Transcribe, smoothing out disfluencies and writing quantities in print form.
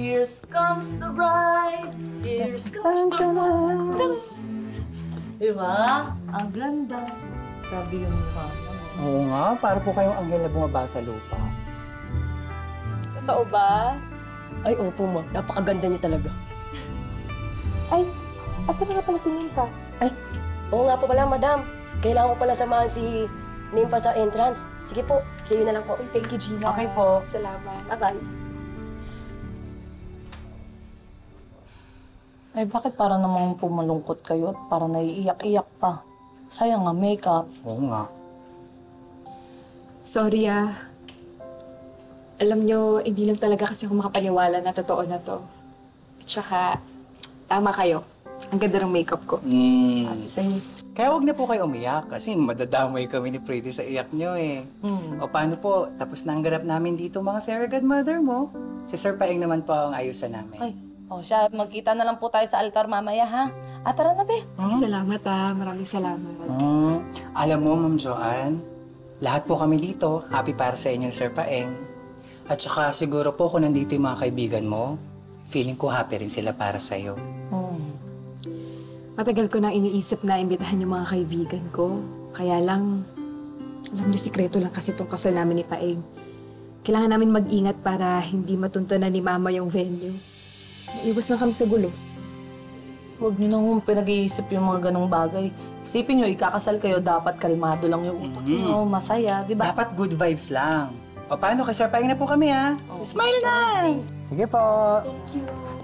Here comes the bride, here comes the bride. Diba? Ang ganda. Grabe yung mukha mo. Oo nga, para po kayong anghel na bumaba sa lupa. Totoo ba? Ay, opo, ma. Napakaganda niya talaga. Ay, asan nga pala si Nympha? Ay, oo nga po pala, madam. Kailangan ko pala samahan si Nympha sa entrance. Sige po, sige na lang po. Thank you, Gina. Okay po. Salamat. Bye-bye. Ay, bakit para namang pumalungkot kayo at para naiiyak-iyak pa? Sayang nga, makeup. Oo nga. Sorry, Alam nyo, hindi lang talaga kasi ako makapaniwala na totoo na to. Tsaka, tama kayo. Ang ganda ng makeup ko. Sabi sa'yo. Kaya huwag na po kayo umiyak kasi madadamay kami ni Pretty sa iyak nyo eh. O paano po, tapos na ang ganap namin dito mga fairy godmother mo. Si Sir Paeng naman po ang ayusan namin. Ay, siya, magkita na lang po tayo sa altar mamaya, ha? At tara na, be. Salamat, Maraming salamat. Alam mo, Ma'am Joanne, lahat po kami dito, happy para sa inyo, Sir Paeng. At saka siguro po kung nandito yung mga kaibigan mo, feeling ko happy rin sila para sa'yo. Matagal ko na iniisip na imbitahan yung mga kaibigan ko. Kaya lang, alam niyo, sikreto lang kasi itong kasal namin ni Paeng. Kailangan namin mag-ingat para hindi matuntunan ni Mama yung venue. Iwas lang kami sa gulo. Huwag niyo nang pinag-iisip yung mga ganong bagay. Isipin niyo, ikakasal kayo, dapat kalmado lang yung utak niyo, masaya, di ba? Dapat good vibes lang. O paano, kay Sir Paeng na po kami ha? Smile na! Sige po! Thank you.